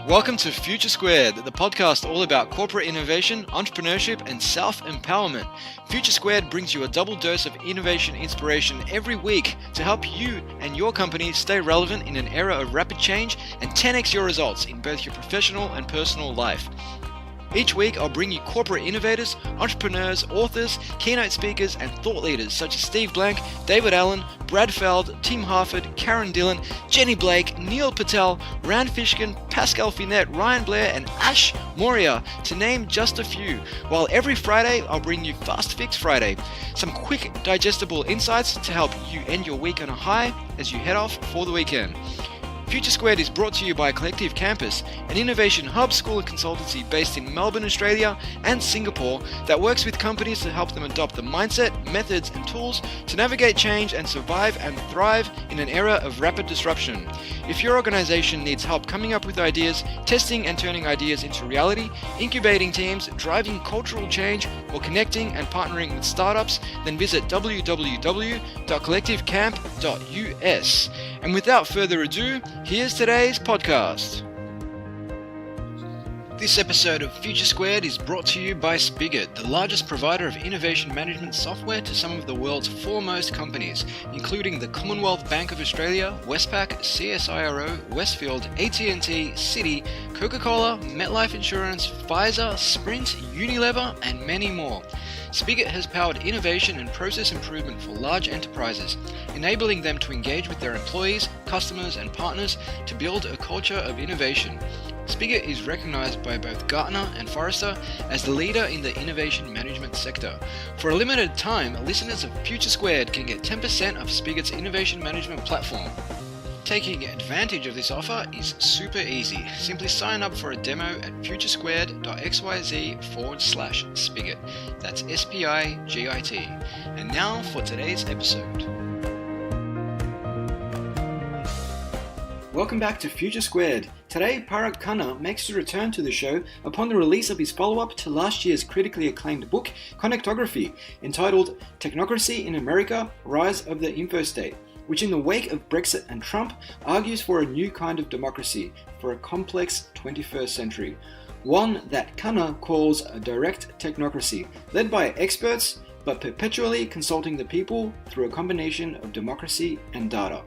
Welcome to Future Squared, the podcast all about corporate innovation, entrepreneurship, and self-empowerment. Future Squared brings you a double dose of innovation inspiration every week to help you and your company stay relevant in an era of rapid change and 10x your results in both your professional and personal life. Each week, I'll bring you corporate innovators, entrepreneurs, authors, keynote speakers, and thought leaders such as Steve Blank, David Allen, Brad Feld, Tim Harford, Karen Dillon, Jenny Blake, Neil Patel, Rand Fishkin, Pascal Finette, Ryan Blair, and Ash Moria, to name just a few. While every Friday, I'll bring you Fast Fix Friday, some quick, digestible insights to help you end your week on a high as you head off for the weekend. Future Squared is brought to you by Collective Campus, an innovation hub school and consultancy based in Melbourne, Australia and Singapore that works with companies to help them adopt the mindset, methods and tools to navigate change and survive and thrive in an era of rapid disruption. If your organization needs help coming up with ideas, testing and turning ideas into reality, incubating teams, driving cultural change, or connecting and partnering with startups, then visit www.collectivecamp.us. And without further ado, here's today's podcast. This episode of Future Squared is brought to you by Spigot, the largest provider of innovation management software to some of the world's foremost companies, including the Commonwealth Bank of Australia, Westpac, CSIRO, Westfield, AT&T, Citi, Coca-Cola, MetLife Insurance, Pfizer, Sprint, Unilever, and many more. Spigot has powered innovation and process improvement for large enterprises, enabling them to engage with their employees, customers, and partners to build a culture of innovation. Spigot is recognized by both Gartner and Forrester as the leader in the innovation management sector. For a limited time, listeners of Future Squared can get 10% of Spigot's innovation management platform. Taking advantage of this offer is super easy. Simply sign up for a demo at futuresquared.xyz/spigot. That's SPIGIT. And now for today's episode. Welcome back to Future Squared. Today, Parag Khanna makes his return to the show upon the release of his follow-up to last year's critically acclaimed book, Connectography, entitled Technocracy in America, Rise of the Infostate, which in the wake of Brexit and Trump argues for a new kind of democracy for a complex 21st century. One that Khanna calls a direct technocracy, led by experts, but perpetually consulting the people through a combination of democracy and data.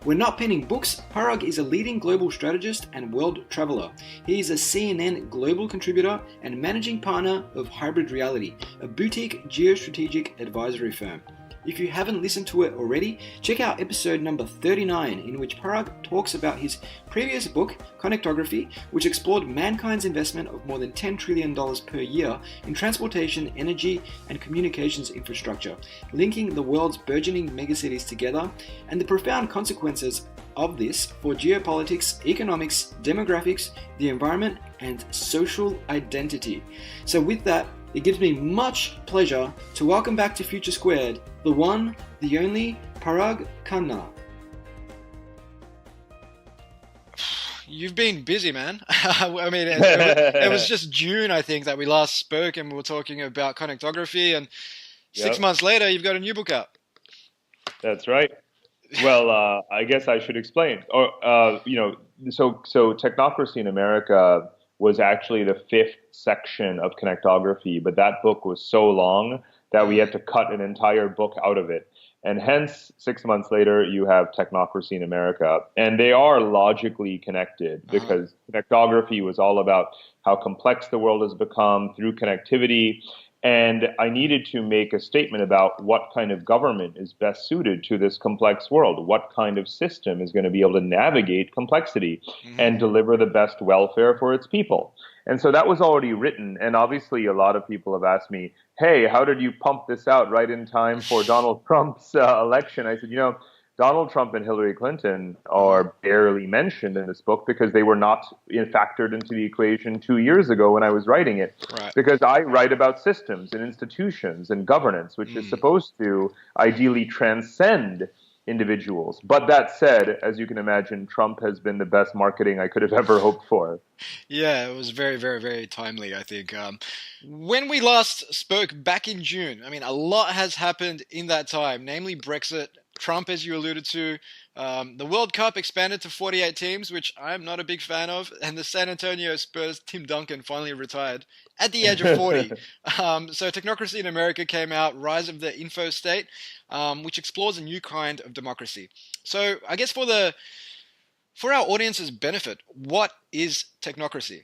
When not penning books, Parag is a leading global strategist and world traveler. He is a CNN global contributor and managing partner of Hybrid Reality, a boutique geostrategic advisory firm. If you haven't listened to it already, check out episode number 39, in which Parag talks about his previous book, Connectography, which explored mankind's investment of more than $10 trillion per year in transportation, energy, and communications infrastructure, linking the world's burgeoning megacities together, and the profound consequences of this for geopolitics, economics, demographics, the environment, and social identity. So with that, it gives me much pleasure to welcome back to Future Squared, the one, the only, Parag Khanna. You've been busy, man. I mean, it was just June, I think, that we last spoke and we were talking about Connectography, and 6 months later, you've got a new book out. That's right. Well, I guess I should explain. So Technocracy in America was actually the 5th section of Connectography, but that book was so long that we had to cut an entire book out of it. And hence, 6 months later, you have Technocracy in America. And they are logically connected because Connectography was all about how complex the world has become through connectivity. And I needed to make a statement about what kind of government is best suited to this complex world, what kind of system is going to be able to navigate complexity and deliver the best welfare for its people. And so that was already written. And obviously, a lot of people have asked me, hey, how did you pump this out right in time for Donald Trump's election? I said, Donald Trump and Hillary Clinton are barely mentioned in this book because they were not factored into the equation 2 years ago when I was writing it. Right. Because I write about systems and institutions and governance, which is supposed to ideally transcend individuals. But that said, as you can imagine, Trump has been the best marketing I could have ever hoped for. Yeah, it was very, very, very timely, I think. When we last spoke back in June, I mean, a lot has happened in that time, namely Brexit, Trump, as you alluded to. The World Cup expanded to 48 teams, which I'm not a big fan of. And the San Antonio Spurs Tim Duncan finally retired at the age of 40. So Technocracy in America came out, Rise of the Info State, which explores a new kind of democracy. So I guess for our audience's benefit, what is technocracy?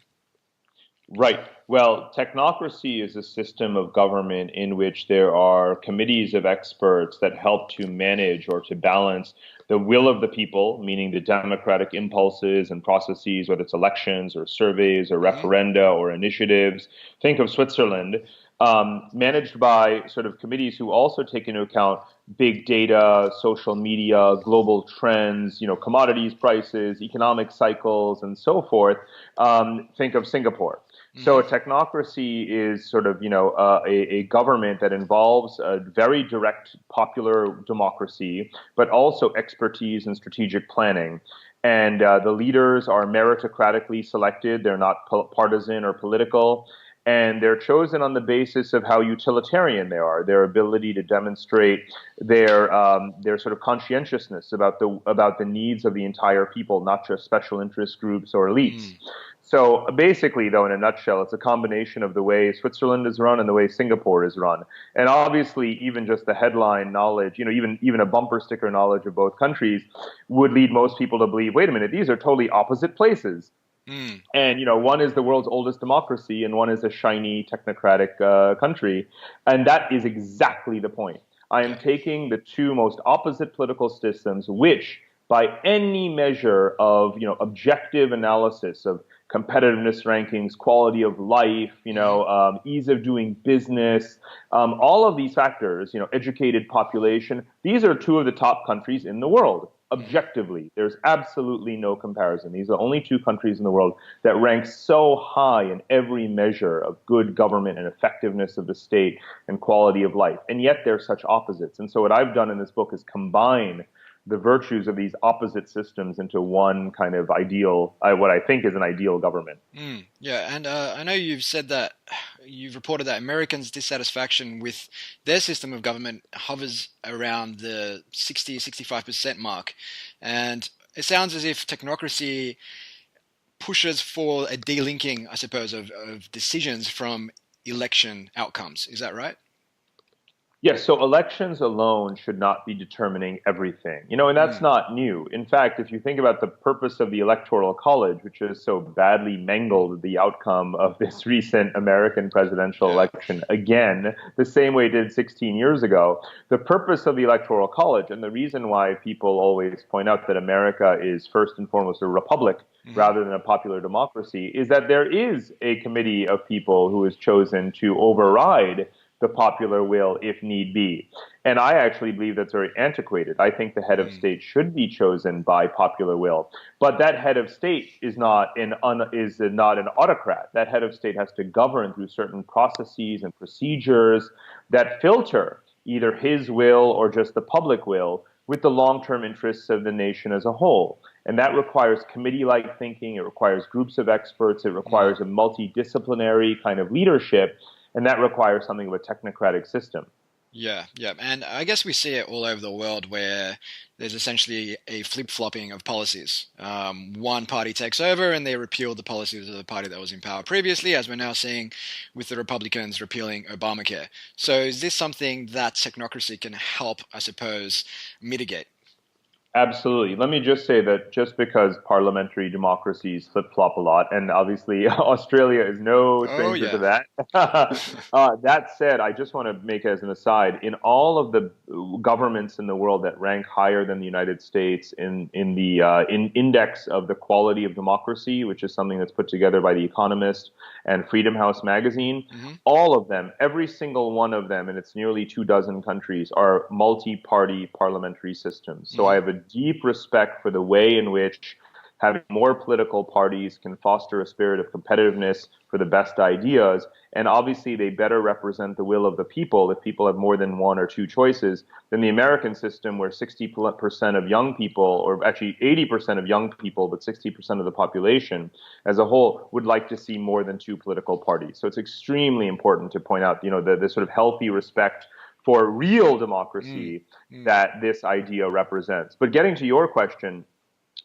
Right. Well, technocracy is a system of government in which there are committees of experts that help to manage or to balance the will of the people, meaning the democratic impulses and processes, whether it's elections or surveys or referenda or initiatives. Think of Switzerland, managed by sort of committees who also take into account big data, social media, global trends, commodities prices, economic cycles, and so forth. Think of Singapore. So a technocracy is sort of, a government that involves a very direct popular democracy, but also expertise and strategic planning. And the leaders are meritocratically selected. They're not partisan or political. And they're chosen on the basis of how utilitarian they are, their ability to demonstrate their sort of conscientiousness about the needs of the entire people, not just special interest groups or elites. So basically, though, in a nutshell, it's a combination of the way Switzerland is run and the way Singapore is run. And obviously, even just the headline knowledge, even a bumper sticker knowledge of both countries would lead most people to believe, wait a minute, these are totally opposite places. And, one is the world's oldest democracy and one is a shiny technocratic country. And that is exactly the point. I am taking the two most opposite political systems, which by any measure of, objective analysis of competitiveness rankings, quality of life, ease of doing business, all of these factors, educated population, these are two of the top countries in the world. Objectively, there's absolutely no comparison. These are the only two countries in the world that rank so high in every measure of good government and effectiveness of the state and quality of life. And yet they're such opposites. And so what I've done in this book is combine the virtues of these opposite systems into one kind of ideal, what I think is an ideal government. Yeah, and I know you've reported that Americans' dissatisfaction with their system of government hovers around the 65% mark. And it sounds as if technocracy pushes for a delinking, I suppose, of decisions from election outcomes. Is that right? Yes, so elections alone should not be determining everything. And that's not new. In fact, if you think about the purpose of the Electoral College, which has so badly mangled the outcome of this recent American presidential election, again, the same way it did 16 years ago, the purpose of the Electoral College, and the reason why people always point out that America is first and foremost a republic rather than a popular democracy, is that there is a committee of people who is chosen to override the popular will if need be. And I actually believe that's very antiquated. I think the head of state should be chosen by popular will. But that head of state is not an autocrat. That head of state has to govern through certain processes and procedures that filter either his will or just the public will with the long-term interests of the nation as a whole. And that requires committee-like thinking. It requires groups of experts. It requires a multidisciplinary kind of leadership. And that requires something of a technocratic system. Yeah. And I guess we see it all over the world where there's essentially a flip-flopping of policies. One party takes over and they repeal the policies of the party that was in power previously, as we're now seeing with the Republicans repealing Obamacare. So is this something that technocracy can help, I suppose, mitigate? Absolutely. Let me just say that just because parliamentary democracies flip-flop a lot, and obviously Australia is no stranger to that. That said, I just want to make as an aside, in all of the governments in the world that rank higher than the United States in the index of the quality of democracy, which is something that's put together by The Economist and Freedom House magazine, all of them, every single one of them, and it's nearly 24 countries, are multi-party parliamentary systems. So I have a deep respect for the way in which having more political parties can foster a spirit of competitiveness for the best ideas. And obviously, they better represent the will of the people if people have more than one or two choices than the American system, where 60% of young people, or actually 80% of young people, but 60% of the population as a whole would like to see more than two political parties. So it's extremely important to point out, the sort of healthy respect for real democracy that this idea represents. But getting to your question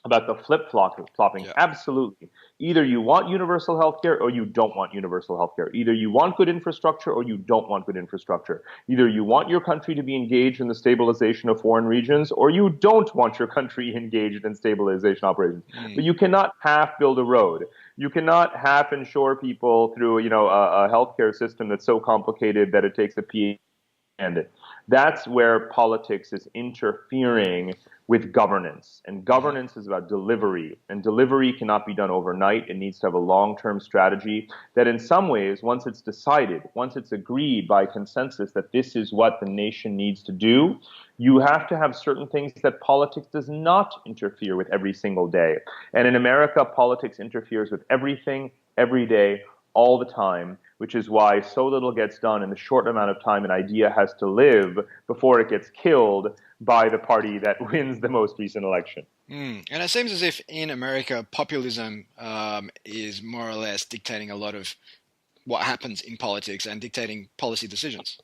about the flip-flopping, absolutely. Either you want universal healthcare or you don't want universal healthcare. Either you want good infrastructure or you don't want good infrastructure. Either you want your country to be engaged in the stabilization of foreign regions or you don't want your country engaged in stabilization operations. But you cannot half build a road. You cannot half insure people through, a healthcare system that's so complicated that it takes a PhD. And that's where politics is interfering with governance. And governance is about delivery. And delivery cannot be done overnight. It needs to have a long-term strategy that in some ways, once it's decided, once it's agreed by consensus that this is what the nation needs to do, you have to have certain things that politics does not interfere with every single day. And in America, politics interferes with everything, every day, all the time, which is why so little gets done in the short amount of time an idea has to live before it gets killed by the party that wins the most recent election. And it seems as if in America, populism is more or less dictating a lot of what happens in politics and dictating policy decisions.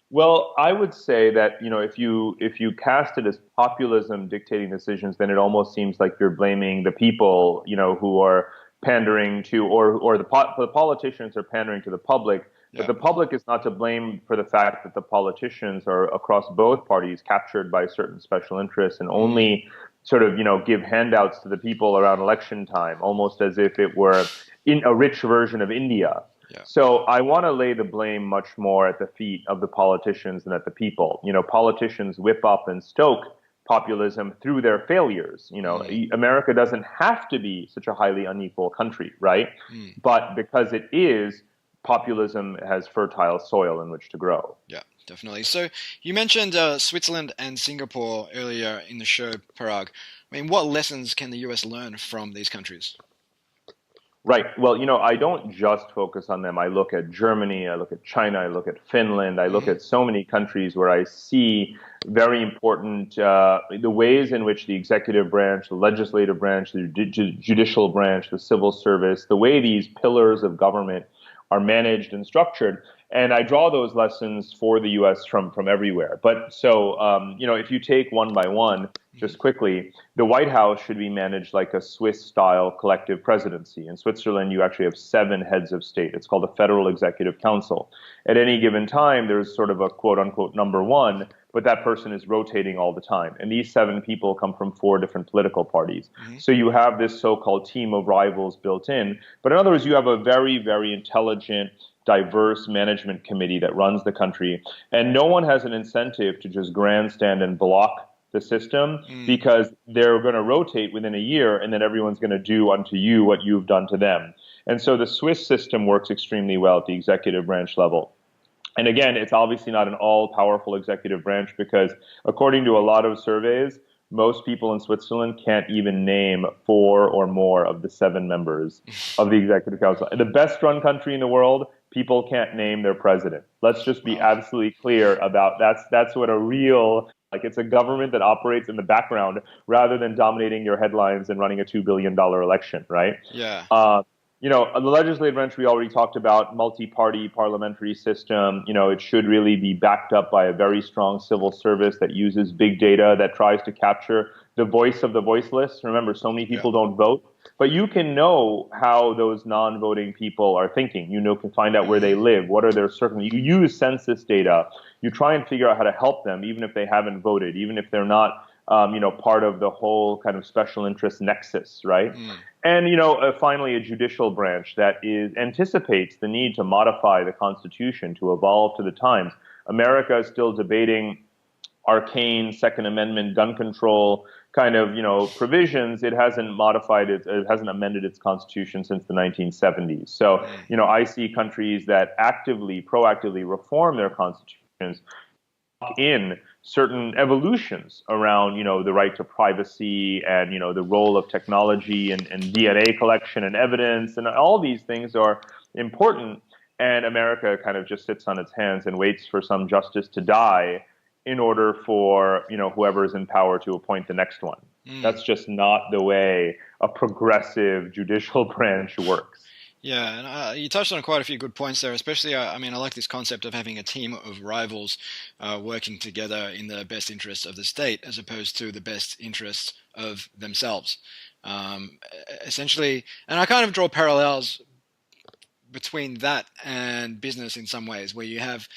Well, I would say that, if you cast it as populism dictating decisions, then it almost seems like you're blaming the people, who are pandering to, or the politicians are pandering to the public. But the public is not to blame for the fact that the politicians are across both parties captured by certain special interests and only sort of, give handouts to the people around election time, almost as if it were in a rich version of India. So I want to lay the blame much more at the feet of the politicians than at the people. Politicians whip up and stoke populism through their failures. America doesn't have to be such a highly unequal country, right? But because it is, populism has fertile soil in which to grow. Yeah, definitely. So you mentioned Switzerland and Singapore earlier in the show, Parag. I mean, what lessons can the US learn from these countries? Right. Well, I don't just focus on them. I look at Germany, I look at China, I look at Finland, I look at so many countries where I see very important the ways in which the executive branch, the legislative branch, the judicial branch, the civil service, the way these pillars of government are managed and structured. And I draw those lessons for the U.S. from everywhere. But so, if you take one by one, just quickly, the White House should be managed like a Swiss-style collective presidency. In Switzerland, you actually have 7 heads of state. It's called the Federal Executive Council. At any given time, there's sort of a quote-unquote number one, but that person is rotating all the time. And these 7 people come from 4 different political parties. So you have this so-called team of rivals built in. But in other words, you have a very, very intelligent, diverse management committee that runs the country. And no one has an incentive to just grandstand and block the system because they're going to rotate within a year and then everyone's going to do unto you what you've done to them. And so the Swiss system works extremely well at the executive branch level. And again, it's obviously not an all-powerful executive branch because according to a lot of surveys, most people in Switzerland can't even name 4 or more of the 7 members of the executive council. In the best-run country in the world, people can't name their president. Let's just be absolutely clear about that's what a real, it's a government that operates in the background rather than dominating your headlines and running a $2 billion election, right? Yeah. The legislative branch we already talked about, multi-party parliamentary system. It should really be backed up by a very strong civil service that uses big data, that tries to capture the voice of the voiceless. Remember, so many people don't vote, but you can know how those non-voting people are thinking. Can find out where they live, what are their circumstances. You use census data. You try and figure out how to help them, even if they haven't voted, even if they're not part of the whole kind of special interest nexus, right? And, finally, a judicial branch that anticipates the need to modify the Constitution to evolve to the times. America is still debating arcane Second Amendment gun control kind of, provisions. It hasn't it hasn't amended its Constitution since the 1970s. So, I see countries that proactively reform their constitutions in certain evolutions around, the right to privacy and, the role of technology and DNA collection and evidence. And all these things are important. And America kind of just sits on its hands and waits for some justice to die in order for, whoever is in power to appoint the next one. That's just not the way a progressive judicial branch works. Yeah, and you touched on quite a few good points there, especially, I mean, I like this concept of having a team of rivals working together in the best interests of the state as opposed to the best interests of themselves. Essentially, and I kind of draw parallels between that and business in some ways, where you have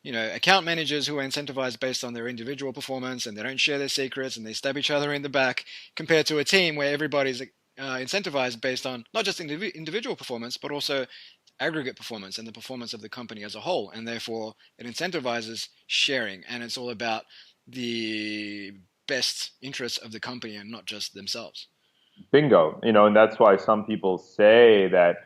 account managers who are incentivized based on their individual performance and they don't share their secrets and they stab each other in the back, compared to a team where everybody's incentivized based on not just individual performance, but also aggregate performance and the performance of the company as a whole. And therefore, it incentivizes sharing. And it's all about the best interests of the company and not just themselves. Bingo. And that's why some people say that,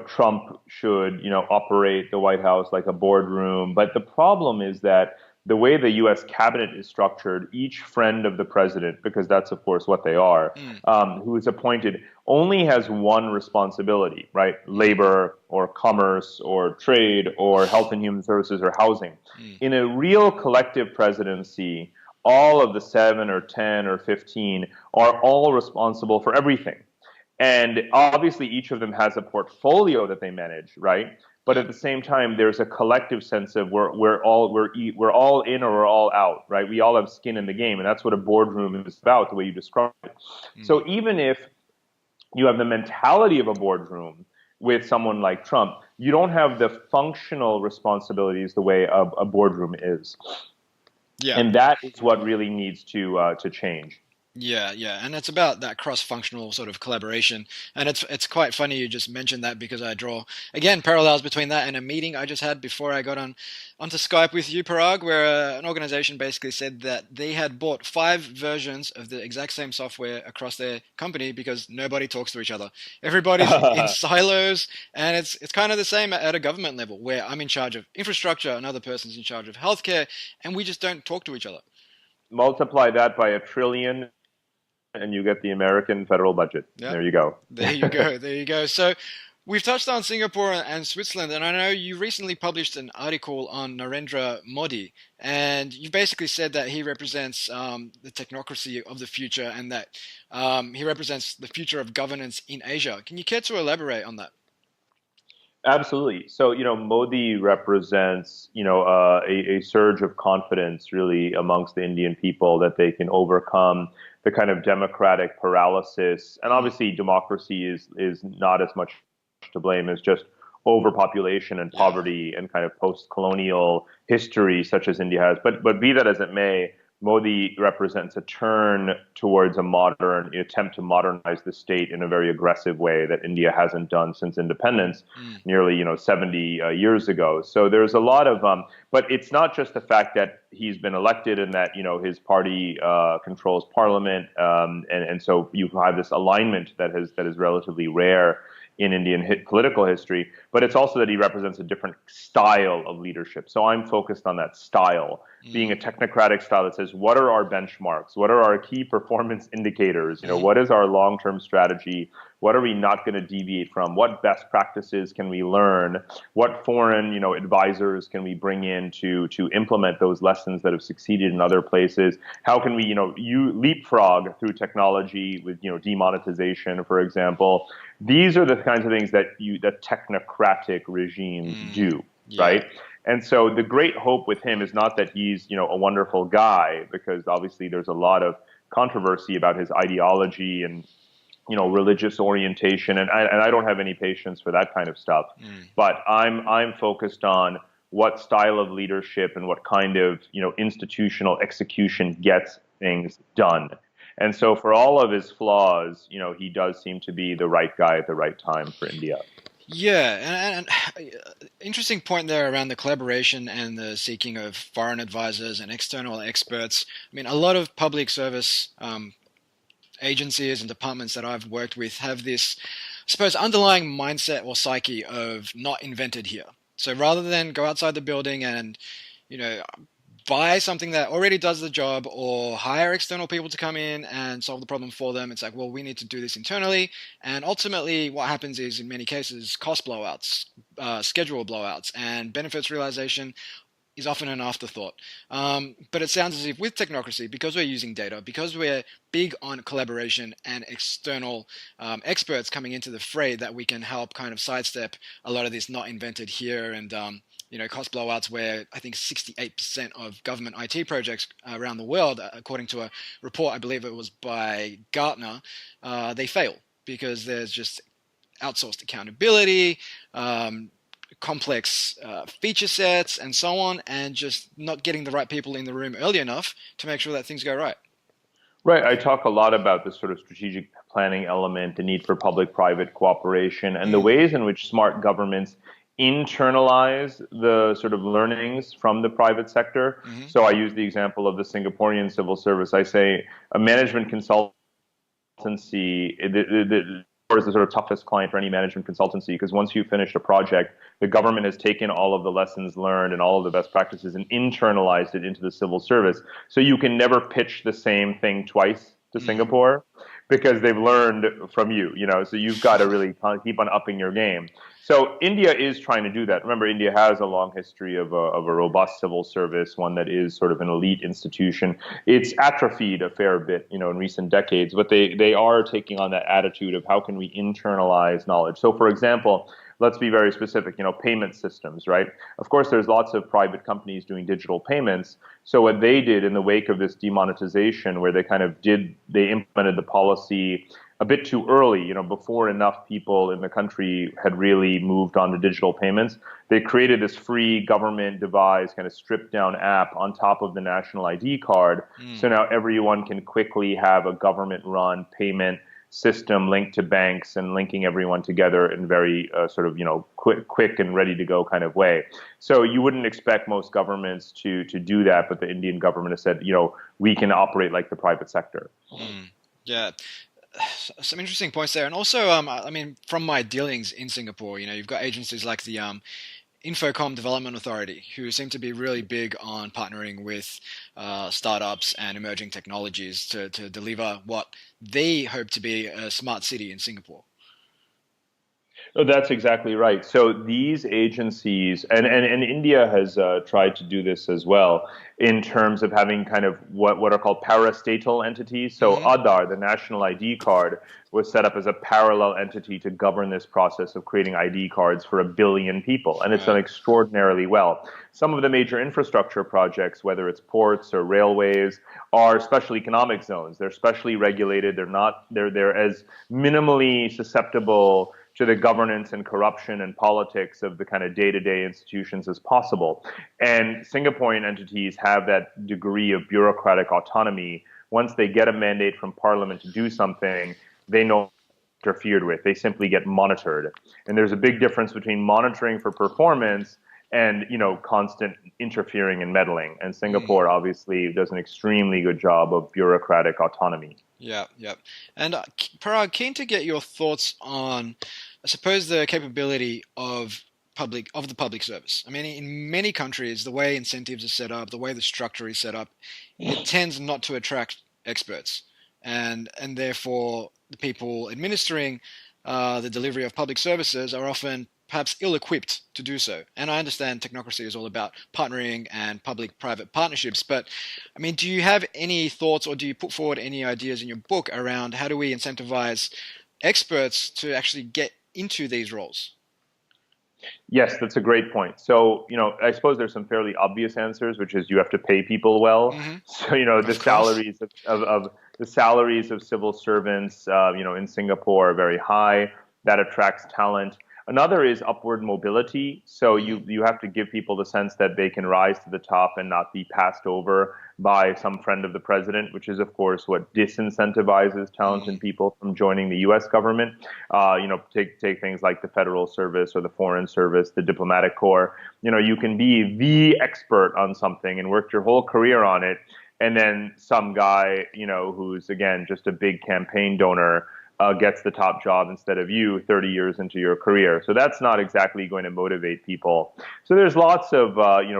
Trump should, operate the White House like a boardroom. But the problem is that the way the U.S. cabinet is structured, each friend of the president, because that's of course what they are, Mm, who is appointed, only has one responsibility, right? Labor or commerce or trade or health and human services or housing. mm, In a real collective presidency, all of the 7 or 10 or 15 are all responsible for everything. And obviously, each of them has a portfolio that they manage, right? But yeah. at the same time, there's a collective sense of we're all in or we're all out, right? We all have skin in the game, and that's what a boardroom is about, the way you described it. Mm, So even if you have the mentality of a boardroom with someone like Trump, you don't have the functional responsibilities the way a boardroom is, yeah. and that is what really needs to change. Yeah, yeah, and it's about that cross-functional sort of collaboration, and it's quite funny you just mentioned that because I draw again parallels between that and a meeting I just had before I got onto Skype with you, Parag, where an organization basically said that they had bought 5 versions of the exact same software across their company because nobody talks to each other. Everybody's in silos, and it's kind of the same at a government level where I'm in charge of infrastructure, another person's in charge of healthcare, and we just don't talk to each other. Multiply that by a trillion, and you get the American federal budget. Yeah. There you go. There you go. There you go. So we've touched on Singapore and Switzerland, and I know you recently published an article on Narendra Modi, and you basically said that he represents the technocracy of the future and that he represents the future of governance in Asia. Can you care to elaborate on that? Absolutely. So, Modi represents, a surge of confidence really amongst the Indian people that they can overcome the kind of democratic paralysis. And Mm, obviously, democracy is not as much to blame as just overpopulation and yeah. poverty and kind of post-colonial history such as India has. But be that as it may, Modi represents a turn towards a modern attempt to modernize the state in a very aggressive way that India hasn't done since independence, Mm, nearly 70 years ago. So there's a lot of, but it's not just the fact that he's been elected and that his party controls parliament, and so you have this alignment that is relatively rare in Indian political history, but it's also that he represents a different style of leadership. So I'm focused on that style, being a mm, technocratic style that says, what are our benchmarks? What are our key performance indicators? mm, What is our long-term strategy? What are we not going to deviate from? What best practices can we learn? What foreign, advisors can we bring in to implement those lessons that have succeeded in other places? How can we, you leapfrog through technology with, demonetization, for example? These are the kinds of things that technocratic regimes mm, do, yeah. right? And so the great hope with him is not that he's, a wonderful guy, because obviously there's a lot of controversy about his ideology and religious orientation, and I don't have any patience for that kind of stuff. Mm. But I'm focused on what style of leadership and what kind of institutional execution gets things done. And so for all of his flaws, he does seem to be the right guy at the right time for India. Yeah, interesting point there around the collaboration and the seeking of foreign advisors and external experts. I mean, a lot of public service agencies and departments that I've worked with have this, I suppose, underlying mindset or psyche of not invented here. So rather than go outside the building and, you know, buy something that already does the job or hire external people to come in and solve the problem for them. It's like, well, we need to do this internally. And ultimately, what happens is, in many cases, cost blowouts, schedule blowouts, and benefits realization is often an afterthought. But it sounds as if with Technocracy, because we're using data, because we're big on collaboration and external experts coming into the fray, that we can help kind of sidestep a lot of this not invented here and cost blowouts where I think 68% of government IT projects around the world, according to a report, I believe it was by Gartner, they fail because there's just outsourced accountability, complex feature sets, and so on, and just not getting the right people in the room early enough to make sure that things go right. Right. I talk a lot about this sort of strategic planning element, the need for public-private cooperation, and the ways in which smart governments internalize the sort of learnings from the private sector. So I use the example of the Singaporean civil service. I say a management consultancy is the sort of toughest client for any management consultancy, because once you've finished a project, the government has taken all of the lessons learned and all of the best practices and internalized it into the civil service. So you can never pitch the same thing twice to Singapore because they've learned from you, so you've got to really keep on upping your game. So India is trying to do that. Remember, India has a long history of a robust civil service, one that is sort of an elite institution. It's atrophied a fair bit, in recent decades, but they are taking on that attitude of how can we internalize knowledge. So, for example, let's be very specific, payment systems, right? Of course, there's lots of private companies doing digital payments. So what they did in the wake of this demonetization, where they implemented the policy a bit too early, before enough people in the country had really moved on to digital payments, they created this free government devised kind of stripped down app on top of the national ID card. So now everyone can quickly have a government run payment system linked to banks and linking everyone together in very quick and ready to go kind of way. So you wouldn't expect most governments to do that, but the Indian government has said, we can operate like the private sector. Yeah. Some interesting points there. And also, from my dealings in Singapore, you've got agencies like the Infocom Development Authority, who seem to be really big on partnering with startups and emerging technologies to deliver what they hope to be a smart city in Singapore. No, that's exactly right. So these agencies, and India has tried to do this as well, in terms of having kind of what are called parastatal entities. So Aadhaar, the national ID card, was set up as a parallel entity to govern this process of creating ID cards for 1 billion people. And it's done extraordinarily well. Some of the major infrastructure projects, whether it's ports or railways, are special economic zones. They're specially regulated. They're as minimally susceptible to the governance and corruption and politics of the kind of day-to-day institutions as possible. And Singaporean entities have that degree of bureaucratic autonomy. Once they get a mandate from Parliament to do something, they know interfered with. They simply get monitored. And there's a big difference between monitoring for performance and constant interfering and meddling. And Singapore obviously does an extremely good job of bureaucratic autonomy. Yeah. And Parag, keen to get your thoughts on, I suppose, the capability of the public service. I mean, in many countries, the way incentives are set up, the way the structure is set up, it tends not to attract experts, and therefore the people administering the delivery of public services are often perhaps ill-equipped to do so. And I understand Technocracy is all about partnering and public-private partnerships, but I mean, do you have any thoughts, or do you put forward any ideas in your book around how do we incentivize experts to actually get into these roles? Yes, that's a great point. So, I suppose there's some fairly obvious answers, which is you have to pay people well. So, the salaries of civil servants, in Singapore are very high. That attracts talent. Another is upward mobility. So you have to give people the sense that they can rise to the top and not be passed over by some friend of the president, which is, of course, what disincentivizes talented people from joining the U.S. government. Take things like the federal service or the foreign service, the diplomatic corps. You can be the expert on something and work your whole career on it, and then some guy, who's, again, just a big campaign donor, gets the top job instead of you 30 years into your career. So that's not exactly going to motivate people. So there's lots of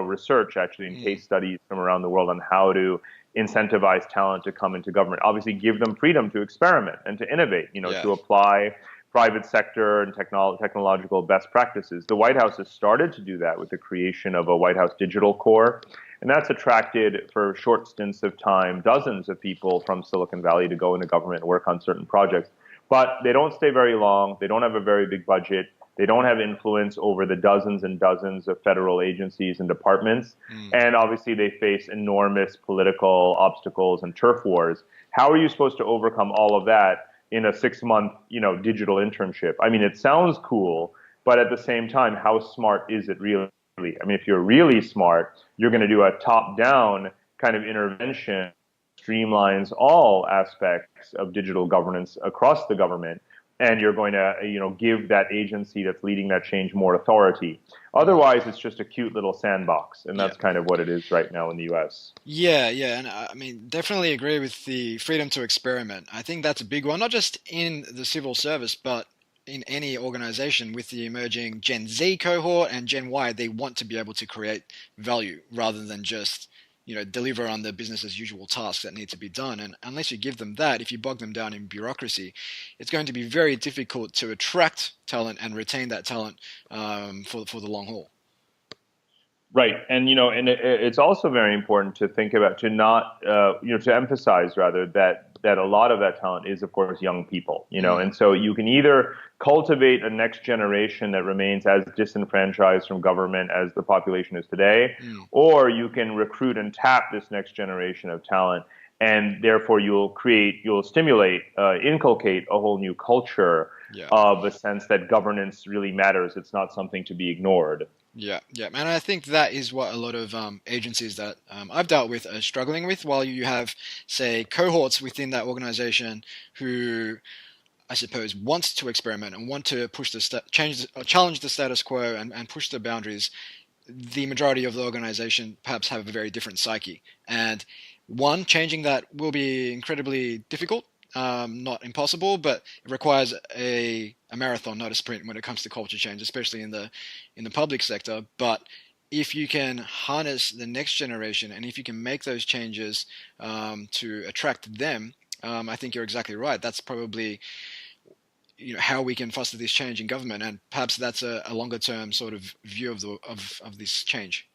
research actually and case studies from around the world on how to incentivize talent to come into government. Obviously, give them freedom to experiment and to innovate, to apply private sector and technological best practices. The White House has started to do that with the creation of a White House Digital Corps. And that's attracted, for short stints of time, dozens of people from Silicon Valley to go into government and work on certain projects. But they don't stay very long. They don't have a very big budget. They don't have influence over the dozens and dozens of federal agencies and departments. And obviously, they face enormous political obstacles and turf wars. How are you supposed to overcome all of that in a 6-month, digital internship? I mean, it sounds cool, but at the same time, how smart is it really? I mean, if you're really smart, you're going to do a top-down kind of intervention, streamlines all aspects of digital governance across the government, and you're going to, give that agency that's leading that change more authority. Otherwise, it's just a cute little sandbox, and that's kind of what it is right now in the U.S. Yeah, and I mean, definitely agree with the freedom to experiment. I think that's a big one, not just in the civil service, but in any organization. With the emerging Gen Z cohort and Gen Y, they want to be able to create value rather than just, deliver on the business as usual tasks that need to be done. And unless you give them that, if you bog them down in bureaucracy, it's going to be very difficult to attract talent and retain that talent for the long haul. Right, and it's also very important to think about, to emphasize rather that a lot of that talent is, of course, young people. And so you can either cultivate a next generation that remains as disenfranchised from government as the population is today, or you can recruit and tap this next generation of talent, and therefore you'll stimulate, inculcate a whole new culture of a sense that governance really matters. It's not something to be ignored. Yeah, and I think that is what a lot of agencies that I've dealt with are struggling with. While you have, say, cohorts within that organization who, I suppose, want to experiment and want to push challenge the status quo and push the boundaries, the majority of the organization perhaps have a very different psyche. And changing that will be incredibly difficult. Not impossible, but it requires a marathon, not a sprint, when it comes to culture change, especially in the public sector. But if you can harness the next generation, and if you can make those changes to attract them, I think you're exactly right. That's probably how we can foster this change in government, and perhaps that's a longer term sort of view of this change.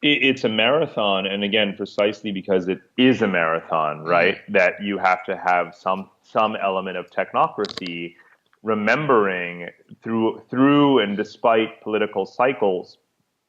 It's a marathon, and again, precisely because it is a marathon, right? That you have to have some element of technocracy, remembering through and despite political cycles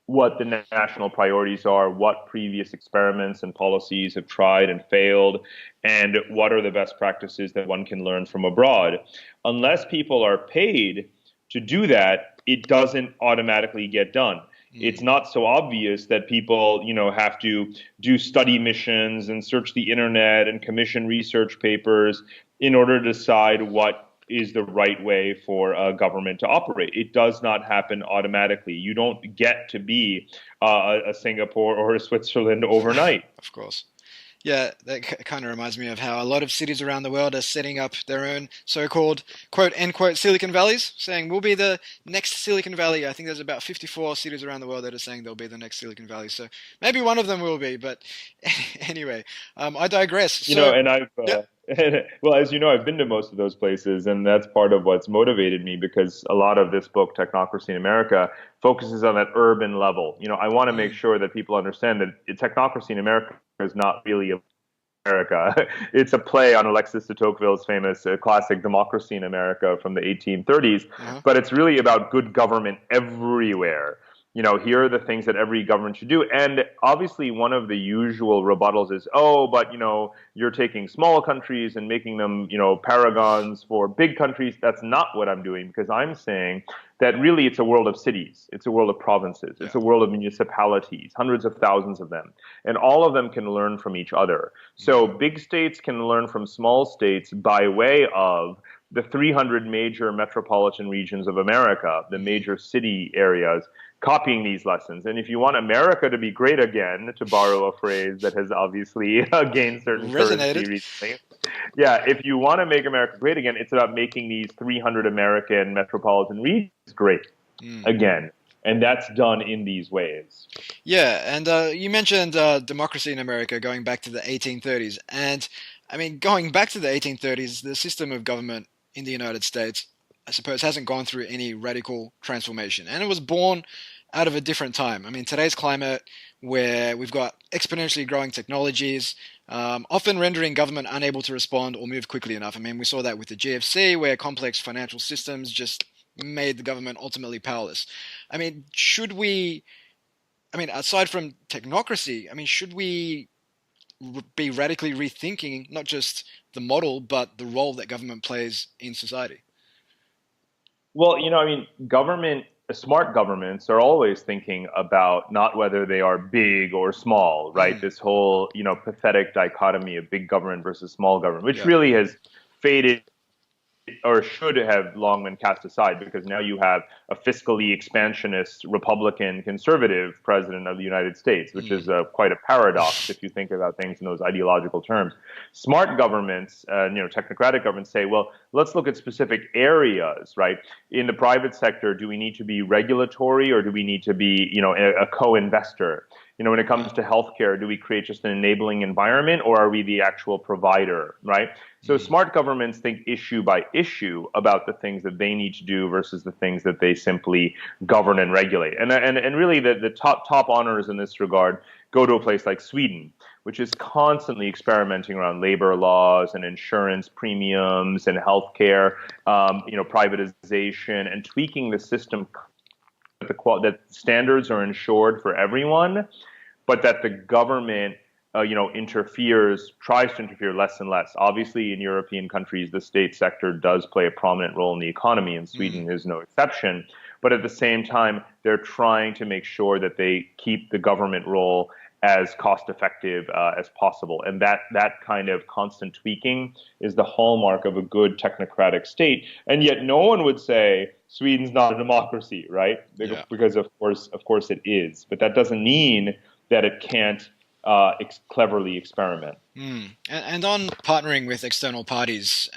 what the national priorities are, what previous experiments and policies have tried and failed, and what are the best practices that one can learn from abroad. Unless people are paid to do that, it doesn't automatically get done. It's not so obvious that people, have to do study missions and search the internet and commission research papers in order to decide what is the right way for a government to operate. It does not happen automatically. You don't get to be a Singapore or a Switzerland overnight. Of course. Yeah, that kind of reminds me of how a lot of cities around the world are setting up their own so-called quote-unquote Silicon Valleys, saying we'll be the next Silicon Valley. I think there's about 54 cities around the world that are saying they'll be the next Silicon Valley. So maybe one of them will be, but anyway, I digress. And I've... well, as you know, I've been to most of those places, and that's part of what's motivated me, because a lot of this book, Technocracy in America, focuses on that urban level. I want to make sure that people understand that technocracy in America is not really America. It's a play on Alexis de Tocqueville's famous classic Democracy in America from the 1830s, but it's really about good government everywhere. Here are the things that every government should do. And obviously, one of the usual rebuttals is, but, you're taking small countries and making them, paragons for big countries. That's not what I'm doing, because I'm saying that really it's a world of cities. It's a world of provinces. It's a world of municipalities, hundreds of thousands of them. And all of them can learn from each other. So big states can learn from small states by way of the 300 major metropolitan regions of America, the major city areas, copying these lessons. And if you want America to be great again, to borrow a phrase that has obviously gained certain currency recently, if you want to make America great again, it's about making these 300 American metropolitan regions great again. And that's done in these ways. Yeah, and you mentioned democracy in America going back to the 1830s. And I mean, going back to the 1830s, the system of government in the United States, I suppose, hasn't gone through any radical transformation. And it was born out of a different time. I mean, today's climate, where we've got exponentially growing technologies, often rendering government unable to respond or move quickly enough. I mean, we saw that with the GFC, where complex financial systems just made the government ultimately powerless. I mean, aside from technocracy, I mean, should we be radically rethinking not just the model, but the role that government plays in society? Well, I mean, smart governments are always thinking about not whether they are big or small, right? Mm, This whole, pathetic dichotomy of big government versus small government, which yeah. really has faded or should have long been cast aside, because now you have a fiscally expansionist Republican conservative president of the United States, which is Mm, quite a paradox if you think about things in those ideological terms. Smart governments, technocratic governments say, well, let's look at specific areas, right? In the private sector, do we need to be regulatory, or do we need to be, a co-investor? When it comes yeah. to healthcare, do we create just an enabling environment, or are we the actual provider, right? So Mm, smart governments think issue by issue about the things that they need to do versus the things that they simply govern and regulate. And really the top honors in this regard go to a place like Sweden, which is constantly experimenting around labor laws and insurance premiums and healthcare, privatization, and tweaking the system that standards are ensured for everyone, but that the government, tries to interfere less and less. Obviously, in European countries, the state sector does play a prominent role in the economy, and mm, Sweden is no exception. But at the same time, they're trying to make sure that they keep the government role as cost effective as possible. And that kind of constant tweaking is the hallmark of a good technocratic state. And yet no one would say Sweden's not a democracy, right? yeah. Because of course it is. But that doesn't mean that it can't cleverly experiment. And on partnering with external parties,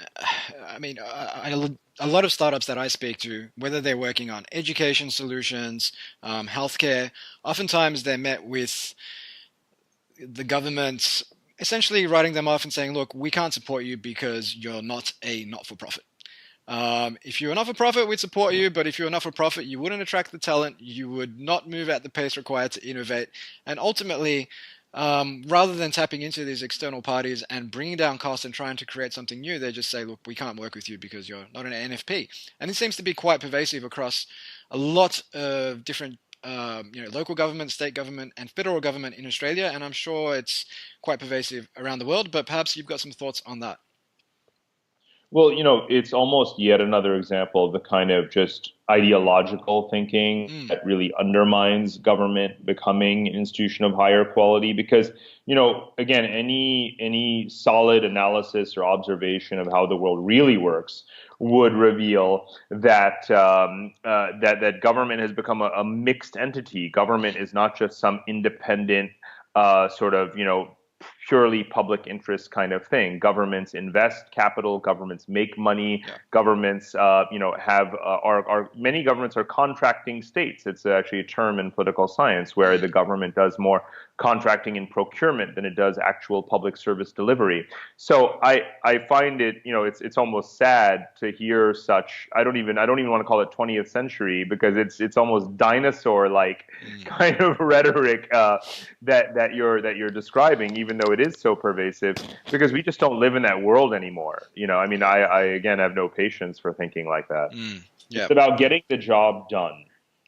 I mean, a lot of startups that I speak to, whether they're working on education solutions, healthcare, oftentimes they're met with the government essentially writing them off and saying, look, we can't support you because you're not a not for profit. If you're a not for profit, we'd support you, but if you're a not for profit, you wouldn't attract the talent, you would not move at the pace required to innovate. And ultimately, rather than tapping into these external parties and bringing down costs and trying to create something new, they just say, look, we can't work with you because you're not an NFP. And it seems to be quite pervasive across a lot of different local government, state government, and federal government in Australia, and I'm sure it's quite pervasive around the world. But perhaps you've got some thoughts on that. Well, it's almost yet another example of the kind of just ideological thinking Mm, that really undermines government becoming an institution of higher quality. Because, again, any solid analysis or observation of how the world really works would reveal that that government has become a mixed entity. Government mm, is not just some independent sort of, purely public interest kind of thing. Governments invest capital, governments make money, yeah. governments, have are many governments are contracting states. It's actually a term in political science where the Mm, government does more contracting and procurement than it does actual public service delivery. So I find it, it's almost sad to hear such. I don't even want to call it 20th century, because it's almost dinosaur like mm. kind of rhetoric that you're describing, even though it is so pervasive, because we just don't live in that world anymore. I mean, Yeah. I again have no patience for thinking like that. Yeah. It's about getting the job done.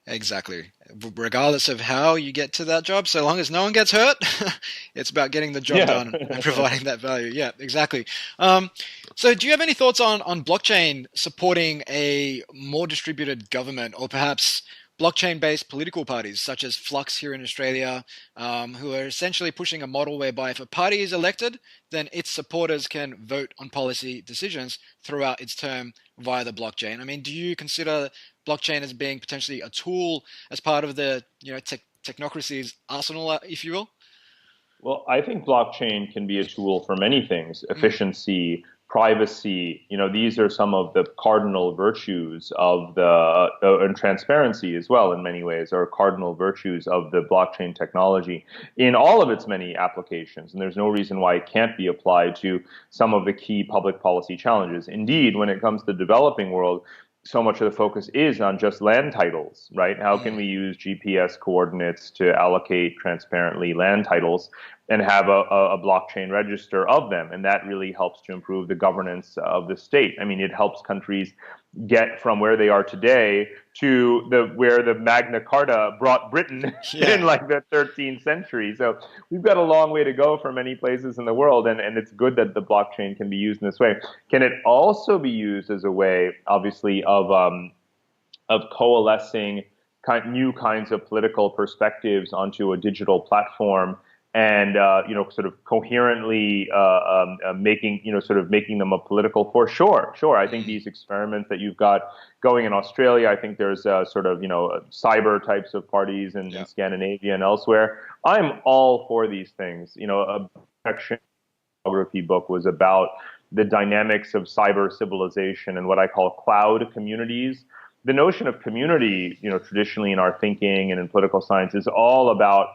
Exactly. Regardless of how you get to that job, so long as no one gets hurt, it's about getting the job Yeah. done and providing that value. Yeah, exactly. Um, so, do you have any thoughts on blockchain supporting a more distributed government, or perhaps blockchain-based political parties, such as Flux here in Australia, who are essentially pushing a model whereby if a party is elected, then its supporters can vote on policy decisions throughout its term via the blockchain? I mean, do you consider blockchain as being potentially a tool as part of the technocracy's arsenal, if you will? Well, I think blockchain can be a tool for many things: Mm, efficiency, privacy. These are some of the cardinal virtues of and transparency as well, in many ways, are cardinal virtues of the blockchain technology in all of its many applications. And there's no reason why it can't be applied to some of the key public policy challenges. Indeed, when it comes to the developing world, so much of the focus is on just land titles, right? How can we use GPS coordinates to allocate transparently land titles and have a blockchain register of them? And that really helps to improve the governance of the state. I mean, it helps countries get from where they are today to where the Magna Carta brought Britain in like the 13th century. So we've got a long way to go for many places in the world, and it's good that the blockchain can be used in this way. Can it also be used as a way, obviously, of coalescing new kinds of political perspectives onto a digital platform and sort of coherently making them a political force? Sure. I think these experiments that you've got going in Australia, I think there's cyber types of parties in Scandinavia and elsewhere. I'm all for these things. A Technocracy book was about the dynamics of cyber civilization and what I call cloud communities. The notion of community, traditionally in our thinking and in political science, is all about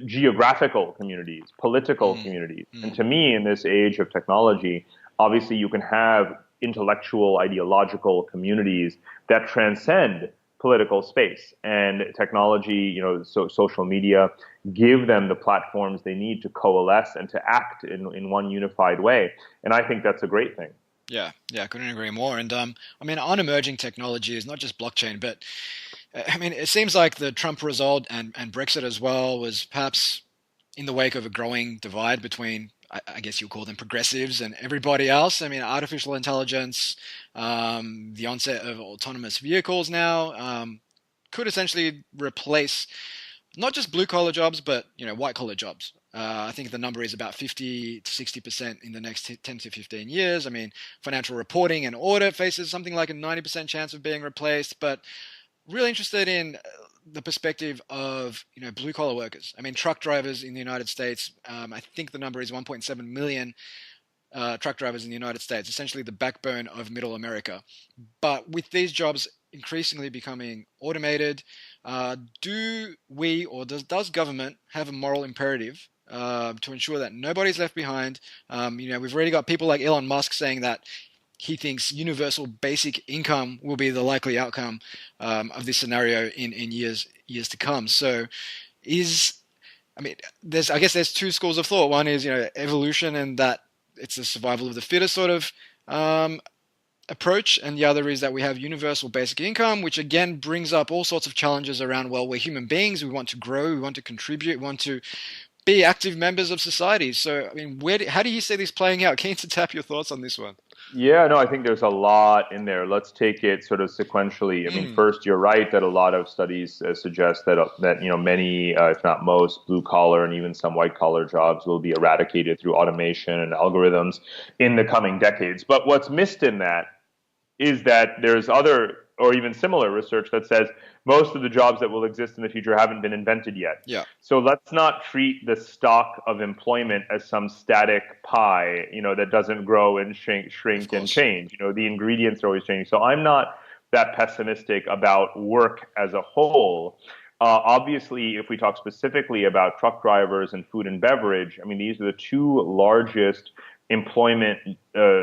geographical communities, political communities. And to me, in this age of technology, obviously you can have intellectual, ideological communities that transcend political space. And technology, social media, give them the platforms they need to coalesce and to act in one unified way. And I think that's a great thing. Yeah, I couldn't agree more. And on emerging technologies, not just blockchain, but it seems like the Trump result and Brexit as well was perhaps in the wake of a growing divide between, I guess you'll call them progressives, and everybody else. Artificial intelligence, the onset of autonomous vehicles now could essentially replace not just blue-collar jobs, but white-collar jobs. I think the number is about 50 to 60% in the next 10 to 15 years. Financial reporting and audit faces something like a 90% chance of being replaced, but really interested in the perspective of blue collar workers. Truck drivers in the United States. I think the number is 1.7 million truck drivers in the United States, essentially the backbone of middle America. But with these jobs increasingly becoming automated, do we, or does government have a moral imperative to ensure that nobody's left behind? We've already got people like Elon Musk saying that he thinks universal basic income will be the likely outcome of this scenario in years to come. So there's two schools of thought. One is, evolution, and that it's a survival of the fittest sort of approach. And the other is that we have universal basic income, which again brings up all sorts of challenges around, well, we're human beings. We want to grow. We want to contribute. We want to be active members of society. So, how do you see this playing out? Keen to tap your thoughts on this one. Yeah, no, I think there's a lot in there. Let's take it sort of sequentially. First, you're right that a lot of studies suggest that many, if not most, blue collar and even some white collar jobs will be eradicated through automation and algorithms in the coming decades. But what's missed in that is that there's other or even similar research that says most of the jobs that will exist in the future haven't been invented yet. Yeah. So let's not treat the stock of employment as some static pie, that doesn't grow and shrink and change. The ingredients are always changing. So I'm not that pessimistic about work as a whole. Obviously, if we talk specifically about truck drivers and food and beverage, these are the two largest employment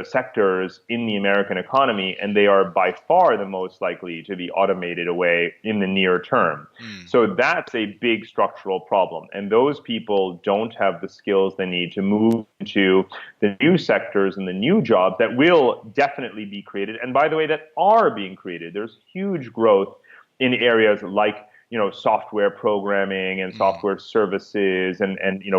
sectors in the American economy, and they are by far the most likely to be automated away in the near term. So that's a big structural problem. And those people don't have the skills they need to move into the new sectors and the new jobs that will definitely be created. And by the way, that are being created. There's huge growth in areas like software programming and software services and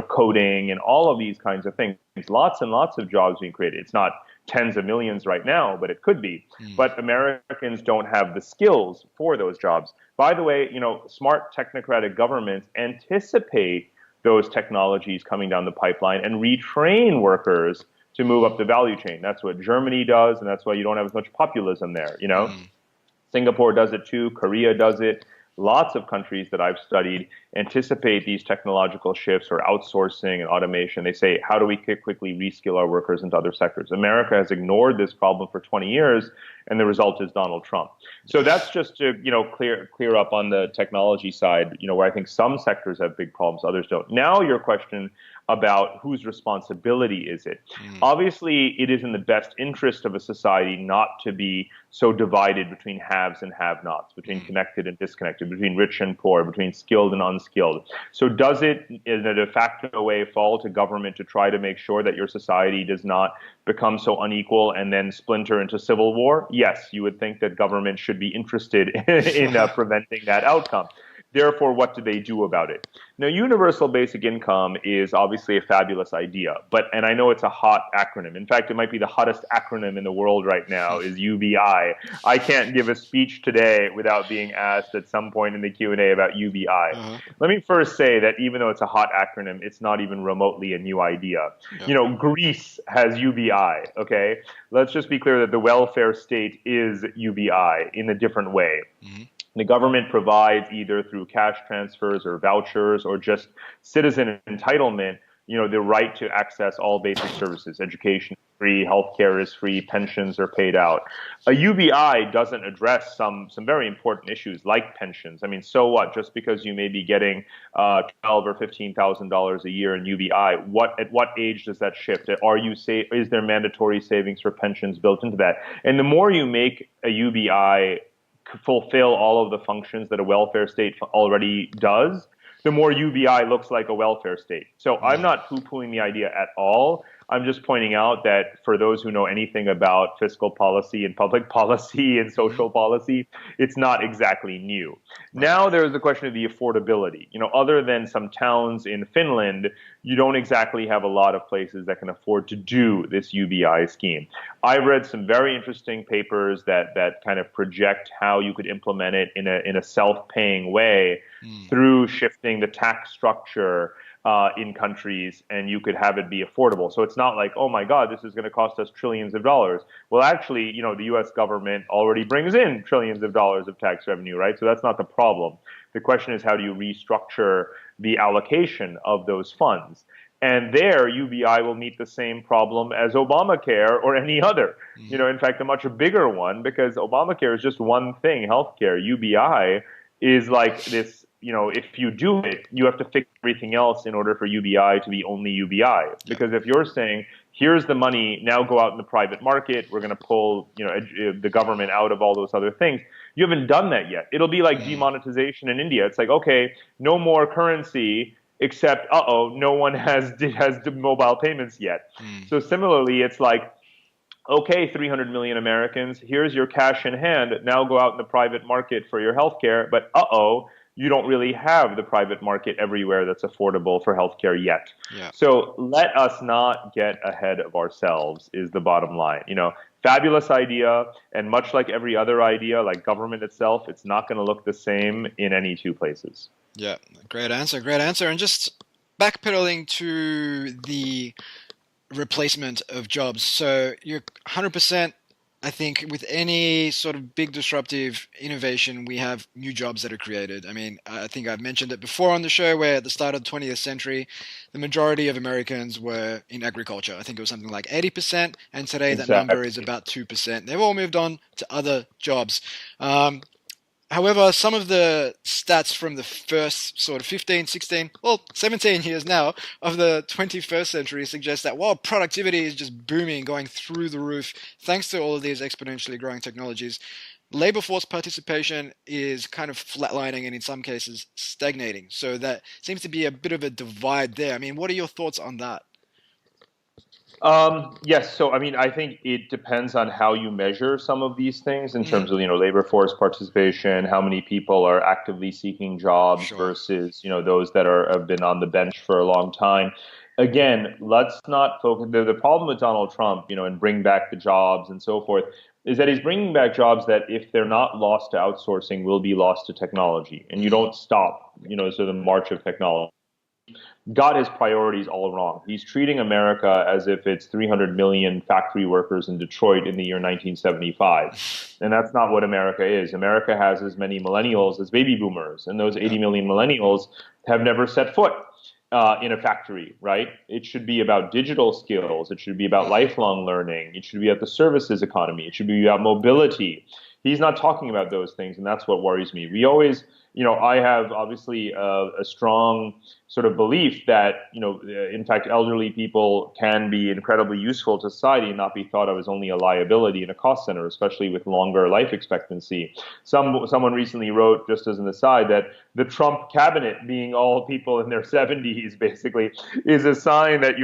coding and all of these kinds of things. Lots and lots of jobs being created. It's not tens of millions right now, but it could be. But Americans don't have the skills for those jobs. By the way, smart technocratic governments anticipate those technologies coming down the pipeline and retrain workers to move up the value chain. That's what Germany does, and that's why you don't have as much populism there. Singapore does it too. Korea does it. lots of countries that I've studied anticipate these technological shifts or outsourcing and automation. They say, how do we quickly reskill our workers into other sectors? America has ignored this problem for 20 years, and the result is Donald Trump. So that's just to, clear up on the technology side, where I think some sectors have big problems, others don't. Now your question about whose responsibility is it? Obviously, it is in the best interest of a society not to be so divided between haves and have-nots, between connected and disconnected, between rich and poor, between skilled and unskilled. So does it, in a de facto way, fall to government to try to make sure that your society does not become so unequal and then splinter into civil war? Yes, you would think that government should be interested in preventing that outcome. Therefore, what do they do about it? Now, universal basic income is obviously a fabulous idea, and I know it's a hot acronym. In fact, it might be the hottest acronym in the world right now is UBI. I can't give a speech today without being asked at some point in the Q&A about UBI. Let me first say that even though it's a hot acronym, it's not even remotely a new idea. Greece has UBI, okay? Let's just be clear that the welfare state is UBI in a different way. The government provides either through cash transfers or vouchers or just citizen entitlement, the right to access all basic services. Education is free, healthcare is free, pensions are paid out. A UBI doesn't address some very important issues like pensions. I mean, so what? Just because you may be getting $12,000 or $15,000 a year in UBI, at what age does that shift? Is there mandatory savings for pensions built into that? And the more you make a UBI fulfill all of the functions that a welfare state already does, the more UBI looks like a welfare state. So I'm not poo-pooing the idea at all. I'm just pointing out that for those who know anything about fiscal policy and public policy and social policy, it's not exactly new. Now there's the question of the affordability. Other than some towns in Finland, you don't exactly have a lot of places that can afford to do this UBI scheme. I've read some very interesting papers that kind of project how you could implement it in a self-paying way through shifting the tax structure in countries, and you could have it be affordable. So it's not like, oh my God, this is going to cost us trillions of dollars. Well, actually, the U.S. government already brings in trillions of dollars of tax revenue, right? So that's not the problem. The question is, how do you restructure the allocation of those funds? And there, UBI will meet the same problem as Obamacare or any other. In fact, a much bigger one, because Obamacare is just one thing, healthcare. UBI is like this, if you do it, you have to fix everything else in order for UBI to be only UBI. Because if you're saying, here's the money, now go out in the private market, we're going to pull, the government out of all those other things, you haven't done that yet. It'll be like demonetization in India. It's like, okay, no more currency, except, no one has mobile payments yet. So similarly, it's like, okay, 300 million Americans, here's your cash in hand, now go out in the private market for your healthcare, but you don't really have the private market everywhere that's affordable for healthcare yet. So let us not get ahead of ourselves is the bottom line. Fabulous idea, and much like every other idea, like government itself, it's not going to look the same in any two places. Yeah, great answer. And just backpedaling to the replacement of jobs. So you're 100%, I think, with any sort of big disruptive innovation, we have new jobs that are created. I mean, I think I've mentioned it before on the show where at the start of the 20th century, the majority of Americans were in agriculture. I think it was something like 80%, and today that number is about 2%. They've all moved on to other jobs. However, some of the stats from the first sort of 15, 16, 17 years now of the 21st century suggest that while productivity is just booming, going through the roof, thanks to all of these exponentially growing technologies, labor force participation is kind of flatlining and in some cases stagnating. So that seems to be a bit of a divide there. I mean, what are your thoughts on that? Yes. So, I think it depends on how you measure some of these things in terms of, labor force participation, how many people are actively seeking jobs versus, those that have been on the bench for a long time. Again, let's not focus. The problem with Donald Trump, and bring back the jobs and so forth, is that he's bringing back jobs that if they're not lost to outsourcing will be lost to technology. And you don't stop, so the march of technology. got his priorities all wrong. He's treating America as if it's 300 million factory workers in Detroit in the year 1975. And that's not what America is. America has as many millennials as baby boomers, and those Yeah. 80 million millennials have never set foot in a factory, right? It should be about digital skills. It should be about Mm. lifelong learning. It should be about the services economy. It should be about mobility. He's not talking about those things, and that's what worries me. We always, I have obviously a strong sort of belief that, in fact, elderly people can be incredibly useful to society and not be thought of as only a liability and a cost center, especially with longer life expectancy. Someone recently wrote, just as an aside, that the Trump cabinet being all people in their 70s basically is a sign that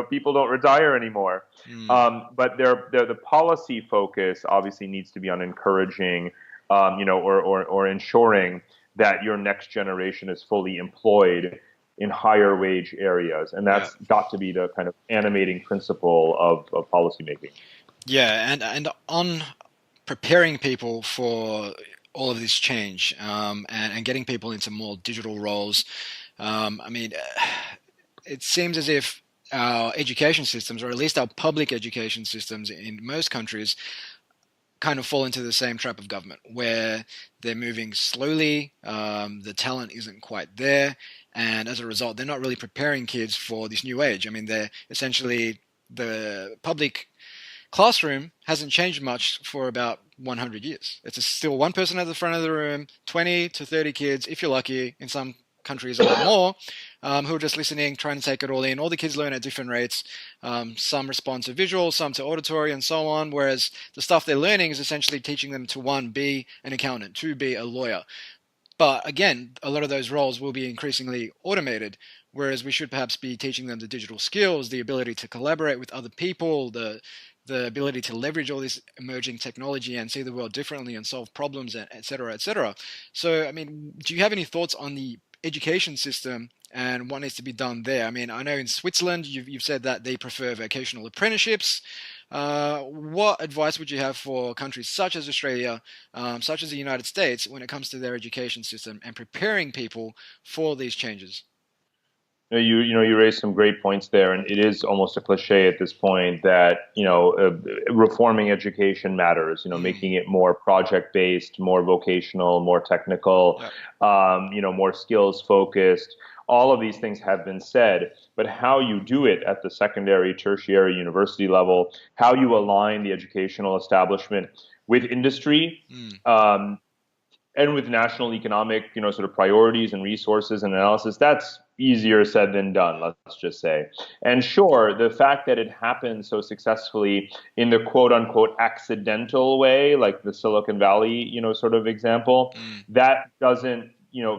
people don't retire anymore. Mm. But the policy focus obviously needs to be on encouraging, or ensuring that your next generation is fully employed in higher wage areas, and Yeah. that's got to be the kind of animating principle of policymaking. Yeah, and on preparing people for all of this change, and getting people into more digital roles. I mean, it seems as if our education systems, or at least our public education systems in most countries, kind of fall into the same trap of government, where they're moving slowly, the talent isn't quite there, and as a result, they're not really preparing kids for this new age. I mean, they're essentially the public classroom hasn't changed much for about 100 years. It's still one person at the front of the room, 20 to 30 kids, if you're lucky. In some countries, a lot more, who are just listening, trying to take it all in. All the kids learn at different rates. Some respond to visual, some to auditory, and so on. Whereas the stuff they're learning is essentially teaching them to, one, be an accountant, two, be a lawyer. But again, a lot of those roles will be increasingly automated, whereas we should perhaps be teaching them the digital skills, the ability to collaborate with other people, the ability to leverage all this emerging technology and see the world differently and solve problems, et cetera, et cetera. So, I mean, do you have any thoughts on the education system and what needs to be done there? I mean, I know in Switzerland, you've said that they prefer vocational apprenticeships. What advice would you have for countries such as Australia, such as the United States, when it comes to their education system and preparing people for these changes? You raised some great points there, and it is almost a cliche at this point that reforming education matters. Mm. Making it more project based, more vocational, more technical, Yep. more skills focused. All of these things have been said, but how you do it at the secondary, tertiary, university level, how you align the educational establishment with industry, Mm. and with national economic, sort of priorities and resources and analysis, that's easier said than done, let's just say. And sure, the fact that it happened so successfully in the quote unquote accidental way, like the Silicon Valley, sort of example, Mm. that doesn't,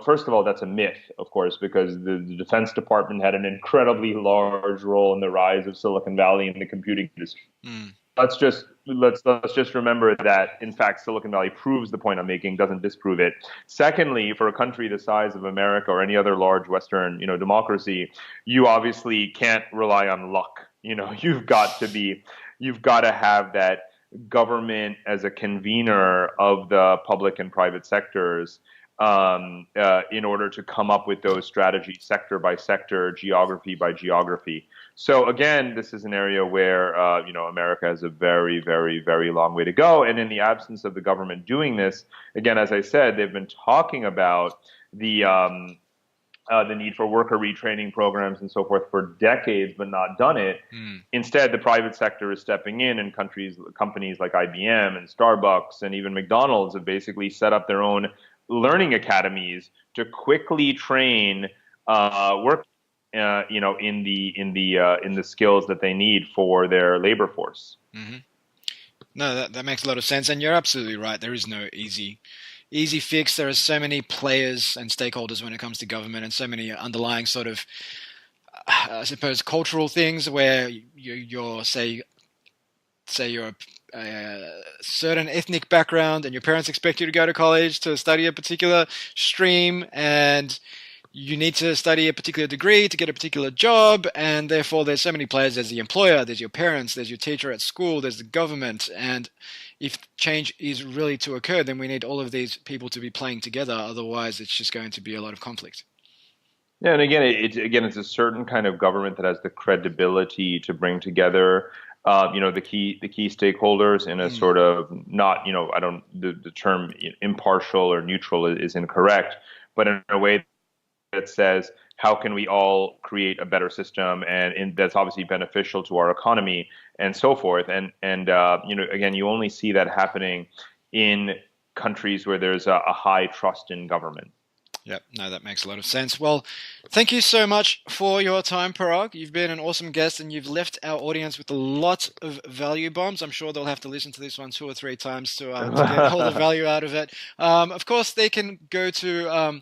first of all, that's a myth, of course, because the Defense Department had an incredibly large role in the rise of Silicon Valley in the computing industry. Mm. Let's just remember that, in fact, Silicon Valley proves the point I'm making, doesn't disprove it. Secondly, for a country the size of America or any other large Western democracy, you obviously can't rely on luck. You've got to have that government as a convener of the public and private sectors, in order to come up with those strategies, sector by sector, geography by geography. So again, this is an area where America has a very, very, very long way to go. And in the absence of the government doing this, again, as I said, they've been talking about the need for worker retraining programs and so forth for decades, but not done it. Mm. Instead, the private sector is stepping in, and companies like IBM and Starbucks and even McDonald's have basically set up their own learning academies to quickly train work, in the skills that they need for their labor force. Mm-hmm. No, that makes a lot of sense, and you're absolutely right. There is no easy fix. There are so many players and stakeholders when it comes to government, and so many underlying sort of, I suppose, cultural things where you're say you're a certain ethnic background, and your parents expect you to go to college to study a particular stream, and you need to study a particular degree to get a particular job, and therefore there's so many players. There's the employer, there's your parents, there's your teacher at school, there's the government, and if change is really to occur, then we need all of these people to be playing together. Otherwise, it's just going to be a lot of conflict. Yeah, and again, it's a certain kind of government that has the credibility to bring together, the key stakeholders in a Mm. sort of not, I don't the term impartial or neutral is incorrect, but in a way that says how can we all create a better system and that's obviously beneficial to our economy and so forth. And again, you only see that happening in countries where there's a high trust in government. Yep, no, that makes a lot of sense. Well, thank you so much for your time, Parag. You've been an awesome guest and you've left our audience with a lot of value bombs. I'm sure they'll have to listen to this one 2 or 3 times to get all the value out of it. Of course, they can go to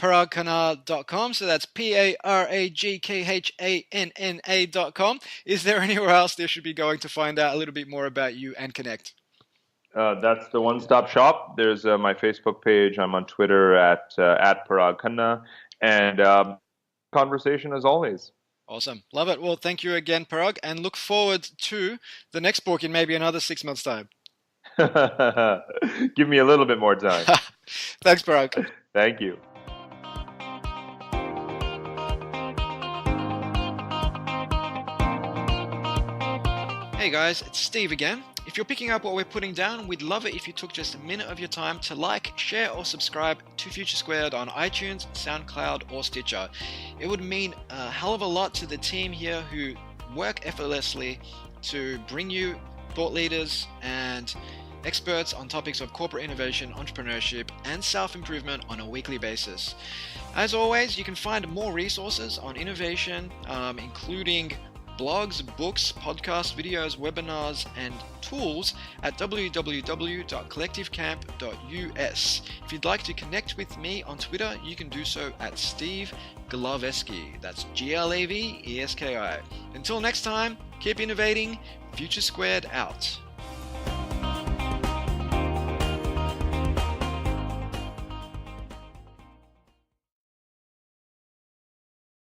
paragkhanna.com. So that's paragkhanna.com. Is there anywhere else they should be going to find out a little bit more about you and connect? That's the one-stop shop. There's my Facebook page. I'm on Twitter at Parag Khanna, and conversation as always. Awesome. Love it. Well, thank you again, Parag, and look forward to the next book in maybe another 6 months' time. Give me a little bit more time. Thanks, Parag. Thank you. Hey guys, it's Steve again. If you're picking up what we're putting down, we'd love it if you took just a minute of your time to like, share, or subscribe to Future Squared on iTunes, SoundCloud, or Stitcher. It would mean a hell of a lot to the team here who work effortlessly to bring you thought leaders and experts on topics of corporate innovation, entrepreneurship, and self-improvement on a weekly basis. As always, you can find more resources on innovation, including blogs, books, podcasts, videos, webinars, and tools at www.collectivecamp.us. If you'd like to connect with me on Twitter, you can do so at Steve Glaveski. That's Glaveski. Until next time, keep innovating. Future Squared out.